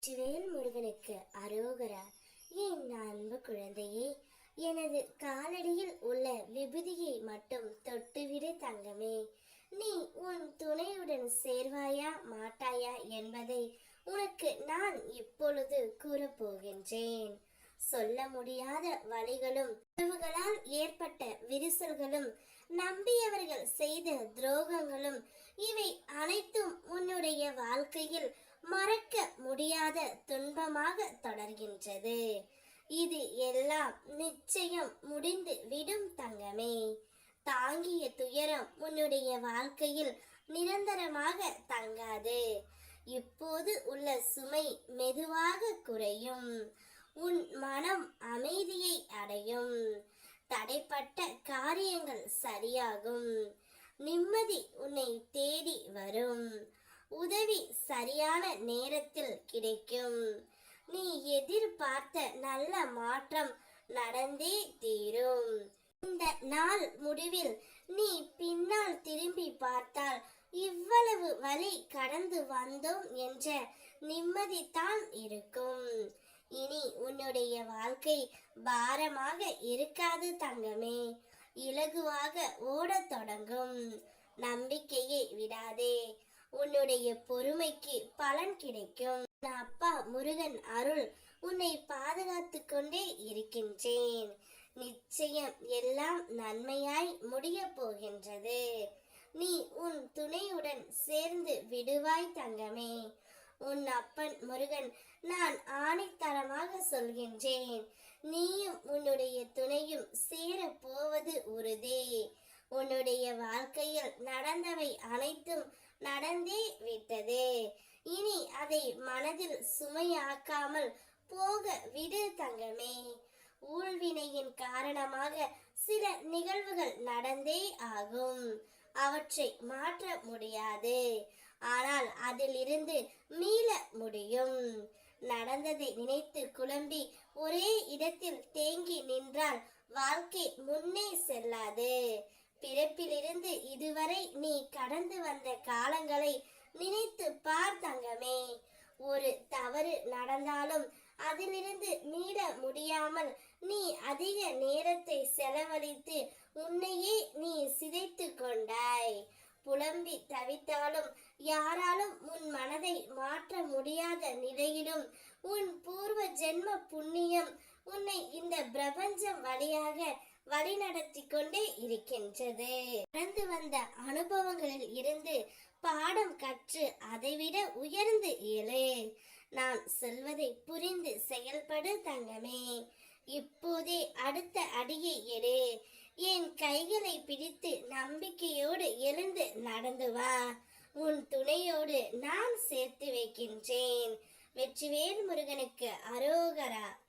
வெற்றிவேல் முருகனுக்கு அரோகரா. என் அன்பு குழந்தையே, எனது காலடியில் உள்ள விபூதியை மட்டும் தொட்டுவிடு தங்கமே. நீ உன் துணையுடன் சேர்வாயா மாட்டாயா என்பதை உனக்கு நான் இப்பொழுது கூறப்போகின்றேன். சொல்ல முடியாத வலிகளும் உறவுகளால் ஏற்பட்ட விரிசல்களும் நம்பியவர்கள் செய்த துரோகங்களும் இவை அனைத்தும் உன்னுடைய வாழ்க்கையில் மறக்க முடியாத துன்பமாக தொடர்கின்றது. இது எல்லாம் நிச்சயம் முடிந்து விடும் தங்கமே. தாங்கிய துயரம் உன்னுடைய வாழ்க்கையில் நிரந்தரமாக தங்காது. இப்போது உள்ள சுமை மெதுவாக குறையும். உன் மனம் அமைதியை அடையும். தடைப்பட்ட காரியங்கள் சரியாகும். நிம்மதி உன்னை தேடி வரும். உதவி சரியான நேரத்தில் கிடைக்கும். நீ எதிர்பார்த்த நல்ல மாற்றம் நடந்தே தீரும். இந்த நாள் முடிவில் நீ பின்னால் திரும்பி பார்த்தால் இவ்வளவு வழி கடந்து வந்தோம் என்ற நிம்மதிதான் இருக்கும். இனி உன்னுடைய வாழ்க்கை பாரமாக இருக்காது தங்கமே. இலகுவாக ஓடத் தொடங்கும். நம்பிக்கையை விடாதே. உன்னுடைய பொறுமைக்கு பலன் கிடைக்கும். அப்பா முருகன் அருள் உன்னை பாதுகாத்து கொண்டே இருக்கின்றேன். நிச்சயம் எல்லாம் நன்மையாய் முடிய போகின்றது. நீ உன் துணையுடன் சேர்ந்து விடுவாய் தங்கமே. உன் அப்பன் முருகன் நான் ஆணித்தரமாக சொல்கின்றேன். நீயும் உன்னுடைய துணையும் சேர போவது உறுதி. உன்னுடைய வாழ்க்கையில் நடந்தவை அனைத்தும் நடந்தே விட்டது. இனி அதை மனதில் சுமையாக்காமல் போக விடு தங்கமே. ஊழ்வினையின் காரணமாக சில நிகழ்வுகள் நடந்தே ஆகும். அவற்றை மாற்ற முடியாது. ஆனால் அதிலிருந்து மீள முடியும். நடந்ததை நினைத்து குழம்பி ஒரே இடத்தில் தேங்கி நின்றால் வாழ்க்கை முன்னே செல்லாது. பிறப்பிலிருந்து இதுவரை நீ கடந்து வந்த காலங்களை நினைத்து பார் தங்கமே. ஒரு தவறு நடந்தாலும் அதிலிருந்து மீள முடியாமல் நீ அதிக நேரத்தை செலவழித்து உன்னையே நீ சிதைத்து கொண்டாய். புலம்பி தவித்தாலும் யாராலும் உன் மனதை மாற்ற முடியாத நிலையிலும் உன் பூர்வ ஜென்ம புண்ணியம் உன்னை இந்த பிரபஞ்சம் வழியாக வழிநடத்தி கொண்டே இருக்கின்றது. கடந்து வந்த அனுபவங்களில் இருந்து பாடம் கற்று அதைவிட உயர்ந்து எழு. நான் சொல்வதை புரிந்து செயல்படு தங்கமே. இப்போதே அடுத்த அடியை எடு. என் கைகளை பிடித்து நம்பிக்கையோடு எழுந்து நடந்து வா. உன் துணையோடு நான் சேர்த்து வைக்கின்றேன். வெற்றிவேல் முருகனுக்கு அரோகரா.